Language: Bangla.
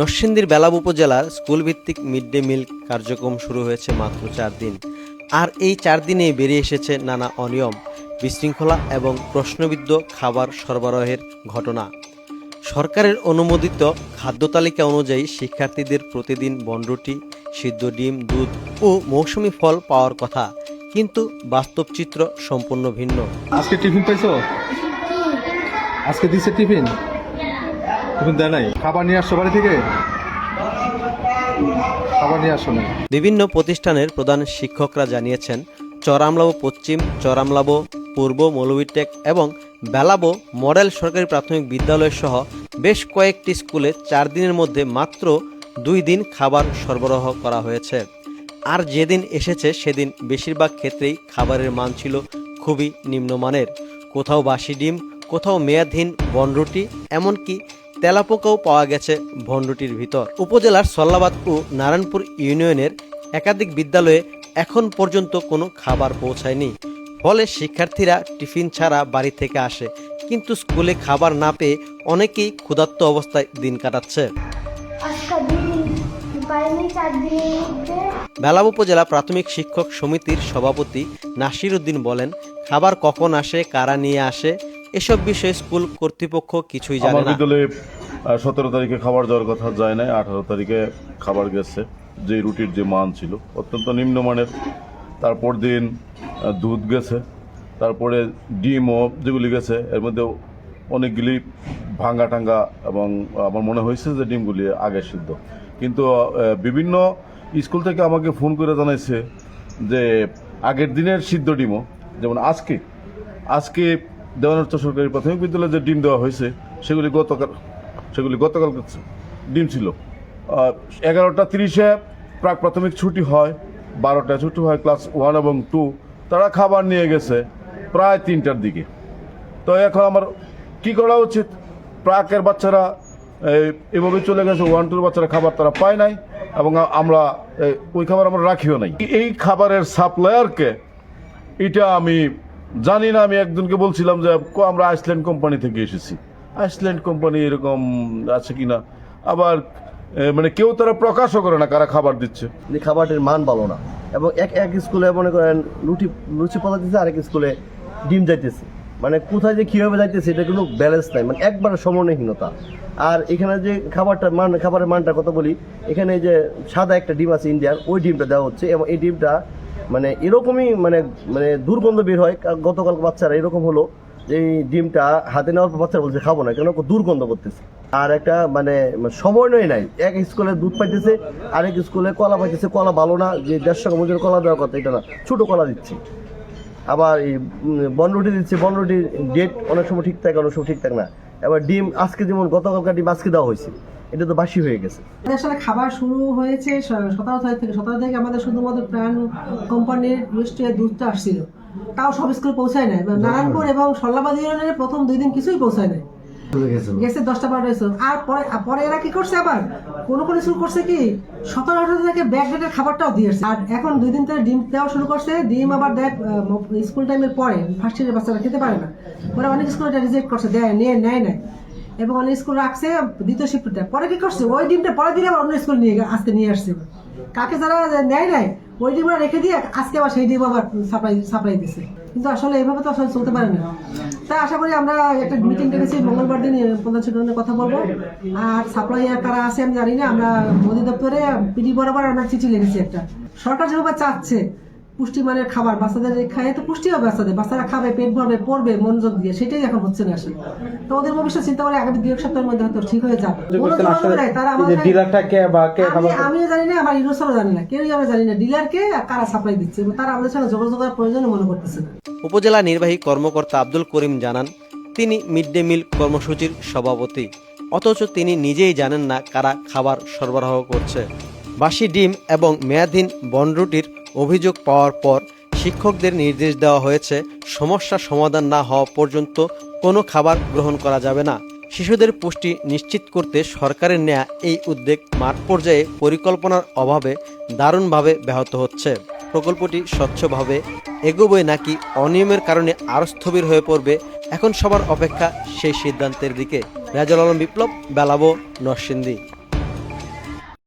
নরসিংদীর বেলাব উপজেলার স্কুলভিত্তিক মিড ডে মিল কার্যক্রম শুরু হয়েছে মাত্র 4 দিন। আর এই 4 দিনেই বেরিয়ে এসেছে নানা অনিয়ম, বিশৃঙ্খলা এবং প্রশ্নবিদ্ধ খাবার সরবরাহের ঘটনা। সরকারের অনুমোদিত খাদ্য তালিকা অনুযায়ী শিক্ষার্থীদের প্রতিদিন বনরুটি, সিদ্ধ ডিম, দুধ ও মৌসুমি ফল পাওয়ার কথা, কিন্তু বাস্তব চিত্র সম্পূর্ণ ভিন্ন। আজকে টিফিন পাইছো? আজকে দিছে টিফিন? টিফিন দেয় নাই? খাবার নিয়ে আসছো বাড়ি থেকে? খাবার নিয়ে আসো না? বিভিন্ন প্রতিষ্ঠানের প্রধান শিক্ষকরা জানিয়েছেন, চরামলাবো পশ্চিম, চরামলাবো পূর্ব, মৌলভীটেক এবং বেলাবো মডেল সরকারি প্রাথমিক বিদ্যালয় সহ বেশ কয়েকটি স্কুলে 4 দিনের মধ্যে মাত্র 2 দিন খাবার সরবরাহ করা হয়েছে। আর যেদিন এসেছে সেদিন বেশিরভাগ ক্ষেত্রেই খাবারের মান ছিল খুবই নিম্নমানের। কোথাও বাসি ডিম, কোথাও মেয়াদহীন বনরুটি, এমনকি তেলাপোকাও পাওয়া গেছে বনরুটির ভিতর। উপজেলার সল্লাবাদ ও নারায়ণপুর ইউনিয়নের একাধিক বিদ্যালয়ে এখন পর্যন্ত কোনো খাবার পৌঁছায়নি। ফলে শিক্ষার্থীরা টিফিন ছাড়া বাড়ি থেকে আসে, কিন্তু স্কুলে খাবার না পেয়ে অনেকেই ক্ষুধার্ত অবস্থায় দিন কাটাচ্ছে। বেলাব উপজেলা প্রাথমিক শিক্ষক সমিতির সভাপতি নাসির উদ্দিন বলেন, খাবার কখন আসে, কারা নিয়ে আসে, এসব বিষয়ে স্কুল কর্তৃপক্ষ কিছুই জানে না। বিদ্যালয়ে 17 তারিখে খাবার যাওয়ার কথা যায় নাই, 18 তারিখে খাবার গেছে। যে রুটির যে মান ছিল অত্যন্ত নিম্নমানের। তারপর দিন দুধ গেছে, তারপরে ডিমও যেগুলি গেছে এর মধ্যে অনেকগুলি ভাঙ্গা টাঙ্গা, এবং আমার মনে হয়েছে যে ডিমগুলি আগে সিদ্ধ। কিন্তু বিভিন্ন স্কুল থেকে আমাকে ফোন করে জানাইছে যে আগের দিনের সিদ্ধ ডিমও, যেমন আজকে দেওয়ানর্থ সরকারি প্রাথমিক বিদ্যালয়ে যে ডিম দেওয়া হয়েছে সেগুলি গতকাল ডিম ছিল। 11টা 30-এ প্রাক প্রাথমিক ছুটি হয়, 12টায় ছুটি হয় ক্লাস 1 এবং 2। তারা খাবার নিয়ে গেছে প্রায় 3টার দিকে। তো এখন আমার কি করা উচিত? প্রাকের বাচ্চারা এভাবে চলে গেছে, 1-2 বাচ্চারা খাবার তারা পায় নাই, এবং আমরা ওই খাবার আমরা রাখিও নাই। এই খাবারের সাপ্লায়ারকে এটা আমি জানি না। আমি একজনকে বলছিলাম যে আমরা আইসল্যান্ড কোম্পানি থেকে এসেছি। আইসল্যান্ড কোম্পানি এরকম আছে কিনা, আবার মানে কেউ তারা প্রকাশও করে না কারা খাবার দিচ্ছে। খাবারের মান ভালো না, এবং এক স্কুলে মনে করেন লুচি পাতা দিচ্ছে, আরেক স্কুলে ডিম যাইতেছে। মানে কোথায় যে কীভাবে যাইতেছে এটা কোনো ব্যালেন্স নাই, মানে একবারে সমন্বয়হীনতা। আর এখানে যে খাবারের মানটা কথা বলি, এখানে যে সাদা একটা ডিম আছে ইন্ডিয়ার, ওই ডিমটা দেওয়া হচ্ছে, এবং এই ডিমটা মানে এরকমই মানে দুর্গন্ধ বের হয়। গতকাল বাচ্চারা এরকম হলো যে এই ডিমটা হাতে নেওয়ার পর বাচ্চারা বলছে খাবো না, কেন দুর্গন্ধ করতেছে। আর একটা মানে সমন্বয় নাই, এক স্কুলে দুধ পাইতেছে, আরেক স্কুলে কলা পাইতেছে। কলা ভালো না, যে 150 মজুর কলা দেওয়ার কথা এটা না, ছোটো কলা দিচ্ছে। আবার এই বনরুটি দিচ্ছে, বনরুটির ডেট অনেক সময় ঠিক থাকে, অনেক সময় ঠিক থাকে না। এবার ডিম আজকে যেমন গতকালকার ডিম আজকে দেওয়া হয়েছে, এটা তো বাসি হয়ে গেছে। আসলে খাবার শুরু হয়েছে 17 তারিখ থেকে। 17 তারিখে আমাদের শুধুমাত্র প্রাণ কোম্পানির দুধটা আসছিল, তাও সব স্কুলে পৌঁছায় নাই। নারায়ণপুর এবং সল্লাবাদ ইউনিয়নের প্রথম 2 দিন কিছুই পৌঁছায় নাই, গেছে 10টা-12টা স্কুল। আর পরে এরা কি করছে, আবার কোন স্কুল করছে কি 17-18 থেকে ব্যাকডেটের খাবারটাও দিয়েছে। আর এখন 2 দিন ধরে ডিম দেওয়া শুরু করছে। ডিম আবার দেয় স্কুল টাইমের পরে, ফার্স্ট ইয়ারের বাচ্চারা খেতে পারে না। ওরা অনেক স্কুল এটা রিজেক্ট করছে, নেয় নাই, এবং অনেক স্কুল রাখছে দ্বিতীয় শিফটটা। পরে কি করছে, ওই ডিমটা পরে দিলে আবার অন্য স্কুল আজকে নিয়ে আসছে। কাকে যারা নেয় নাই ওই ডিমটা রেখে দিয়ে আজকে আবার সেই ডিম আবার সাপ্লাই দিচ্ছে। কিন্তু আসলে এইভাবে তো আসলে চলতে পারে না। তাই আশা করি আমরা একটা মিটিং ডেকেছি, মঙ্গলবার দিন প্রধান শিক্ষকের কথা বলবো। আর সাপ্লাইয়ার কারা আছে আমি জানি না। আমরা মোদী দপ্তরে পিডি বরাবর আমরা চিঠি লিখেছি একটা। সরকার যেভাবে চাচ্ছে পুষ্টিমানের খাবার বাচ্চাদের খায়, তো পুষ্টি হবে বাচ্চারা খাবে, পেট ভরবে, পড়বে মনোযোগ দিয়ে, সেটাই এখন হচ্ছে না আসলে। তো ওদের ভবিষ্যৎ চিন্তা করে আগামী 2-1 সপ্তাহের মধ্যে হয়তো ঠিক হয়ে যাবে। আমিও জানি না, আমার ইউনিভার্সিটিও জানি না, কেউই আমরা জানি না ডিলারকে কারা সাপ্লাই দিচ্ছে, তারা আমাদের সঙ্গে যোগাযোগ করার প্রয়োজন মনে করতেছে না। উপজেলা নির্বাহী কর্মকর্তা আব্দুল করিম জানান, তিনি মিড ডে মিল কর্মসূচির সভাপতি, অথচ তিনি নিজেই জানেন না কারা খাবার সরবরাহ করছে। বাসি ডিম এবং মেয়াদহীন বনরুটির অভিযোগ পাওয়ার পর শিক্ষকদের নির্দেশ দেওয়া হয়েছে, সমস্যা সমাধান না হওয়া পর্যন্ত কোনো খাবার গ্রহণ করা যাবে না। শিশুদের পুষ্টি নিশ্চিত করতে সরকারের নেয়া এই উদ্যোগ মাঠ পর্যায়ে পরিকল্পনার অভাবে দারুণভাবে ব্যাহত হচ্ছে। প্রকল্পটি স্বচ্ছভাবে এগোবে নাকি অনিয়মের কারণে আরও স্থবির হয়ে পড়বে, এখন সবার অপেক্ষা সেই সিদ্ধান্তের দিকে। রাজুল আলম বিপ্লব, বেলাবো, নরসিংদী।